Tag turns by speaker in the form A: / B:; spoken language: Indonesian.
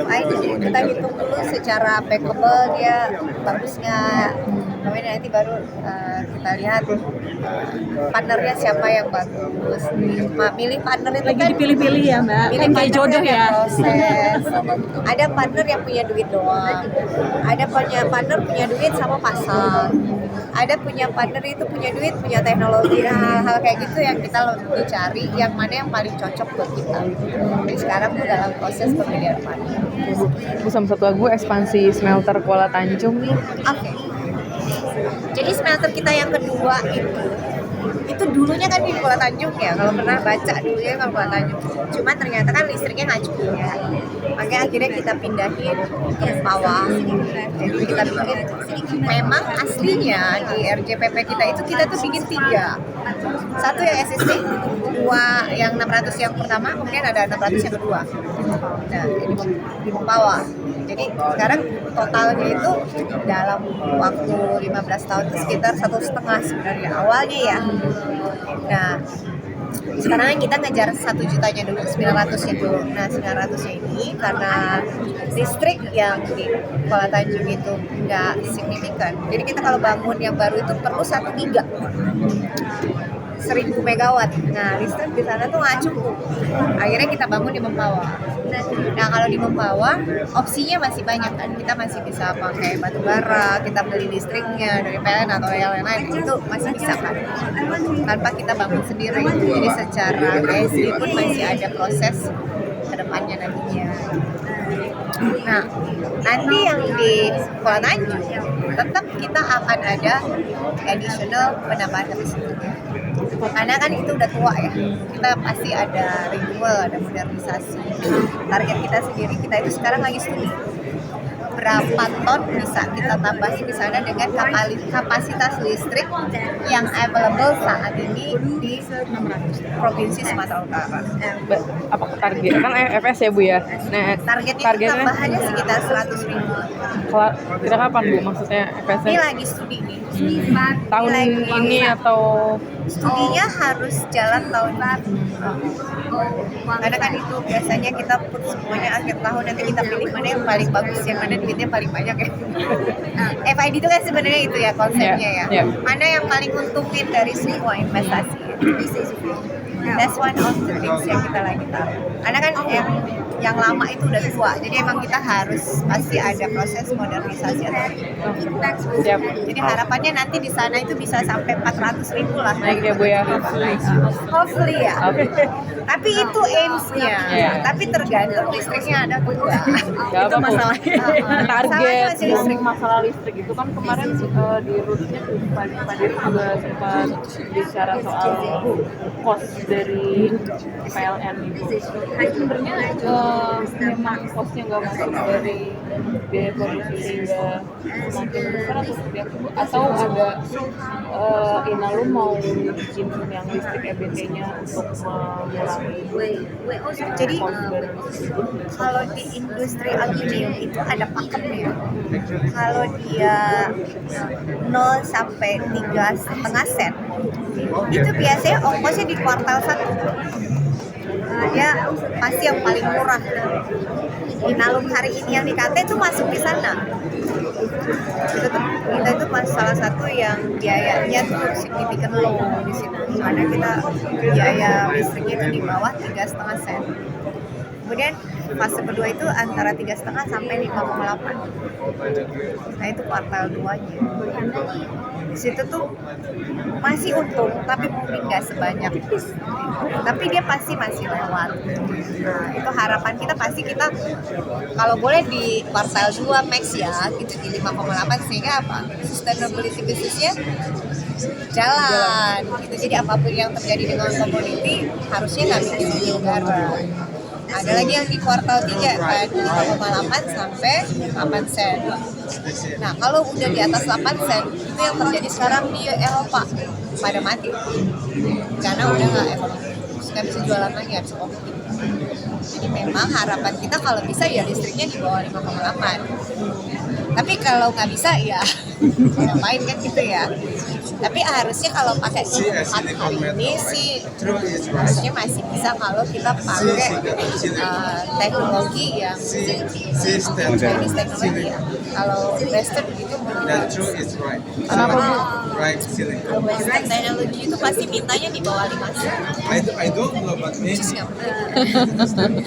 A: RFID kita hitung dulu secara backable dia bagus nggak, kemudian nanti baru kita lihat partnernya siapa yang bagus. Milih partner itu
B: lagi
A: kan
B: dipilih-pilih ya Mbak,
A: milih
B: kan kayak
A: partner
B: jodoh
A: ada
B: ya.
A: proses. Ada partner yang punya duit doang, ada punya partner punya duit sama pasang, ada punya partner itu punya duit punya teknologi, hal-hal kayak gitu yang kita lebih cari yang mana yang paling cocok buat kita. Jadi sekarang tuh dalam proses pemilihan partner.
C: Bu, sama satu lagu ekspansi smelter Kuala Tanjung nih.
A: Oke. Jadi smelter kita yang kedua itu dulunya kan di Kuala Tanjung ya, kalau pernah baca dulunya kan Kuala Tanjung. Cuma ternyata kan listriknya nggak cukup ya. Makanya akhirnya kita pindahin ke bawah. Jadi kita bikin, memang aslinya di RJPP kita tuh bikin 3. Satu yang existing, 2 yang 600 yang pertama, kemudian ada 600 yang kedua. Nah, ini di bawah. Jadi sekarang totalnya itu dalam waktu 15 tahun itu sekitar 1,5 sebenarnya awalnya ya. Nah, sekarang kita ngejar 1 jutanya dulu, 900-nya dulu. Nah, 900-nya ini karena listrik yang di Kuala Tanjung itu nggak signifikan. Jadi kita kalau bangun yang baru itu perlu 1 giga. 1000 megawatt. Nah, listrik di sana tuh nggak cukup. Akhirnya kita bangun di Mempawah. Nah, kalau di Mempawah opsinya masih banyak kan. Kita masih bisa pakai batu bara, kita beli listriknya dari PLN atau yang lain-lain, itu masih bisa kan. Tanpa kita bangun sendiri. Jadi secara KSI pun masih ada proses ke depannya nantinya. Nah, nanti yang di Kuala Tanjung tetap kita akan ada additional penambahan kapasitas. Karena kan itu udah tua ya, kita pasti ada renewal, ada modernisasi. Target kita sendiri, kita itu sekarang lagi studi berapa ton bisa kita tambahin di sana dengan kapasitas listrik yang available saat ini di Provinsi Sumatera Utara.
C: Apakah target kan FS ya Bu ya? Nah,
A: targetnya tambahannya sekitar 100.000.
C: Kira kapan Bu maksudnya FS?
A: Ini lagi studi nih.
C: Tahun ini atau
A: studinya harus jalan tahun ini. Karena kan itu biasanya kita put semuanya akhir tahun, nanti kita pilih mana yang paling bagus, yang mana duitnya paling banyak ya. FID itu kan sebenarnya itu ya konsepnya ya. Mana yang paling untungin dari semua investasi. That's one of the things yang kita lagi tahu. Karena kan yang lama itu udah tua, jadi emang kita harus pasti ada proses modernisasi.
C: Siap.
A: Jadi harapannya nanti di sana itu bisa sampai 400.000 lah.
C: Naik ya Bu ya.
A: Hopefully ya.
C: Okay.
A: Tapi itu aims-nya. Tapi tergantung listriknya ada atau enggak.
C: Itu masalahnya. Target
A: listrik.
C: Masalah listrik itu kan kemarin di rootnya Pak Dirut juga sempat bicara soal cost dari PLN itu. Sebenarnya memang costnya nggak masuk dari biaya produksi sehingga semakin besar atau seperti apa? Atau ada Inalum mau bikin yang listrik EBT-nya untuk mengurangi.
A: Jadi kalau di industri aluminium itu ada pakemnya. Kalau dia 0 sampai 3,5 sen, itu biasanya ongkosnya di kuartal 1. Dia pasti yang paling murah. Inalum hari ini yang di KT itu masuk di sana. Kita itu salah satu yang biayanya tuh signifikan low di situ. Karena kita biaya listriknya itu di bawah 3,5 sen. Kemudian fase kedua itu antara 3,5 sampai 5,8. Nah itu kuartal 2-nya. Di situ tuh masih untung, tapi mungkin nggak sebanyak. Tapi dia pasti masih lewat. Nah itu harapan kita pasti kita kalau boleh di kuartal 2 max ya, gitu di 5,8 sehingga apa? Sustainability bisnisnya jalan. Gitu. Jadi apapun yang terjadi dengan komoditi harusnya nggak bikin negara. Ada lagi yang di kuartal 3 kan 5,8 sampai 8 sen. Nah kalau udah di atas 8 sen itu yang terjadi sekarang di Eropa pada mati karena udah nggak ekonomis, nggak bisa jualan lagi, nggak bisa kompetitif. Jadi memang harapan kita kalau bisa ya listriknya di bawah 5,8. Tapi kalau nggak bisa ya ngapain kan gitu ya. Tapi harusnya kalau pakai empat hal ini sih harusnya masih bisa kalau kita pakai teknologi yang Chinese teknologi ya. Kalau Western itu
C: Kenapa Bu?
A: kalau Western teknologi itu pasti mintanya di bawah 5 juta.
B: I don't know, but maybe
A: Nggak pernah.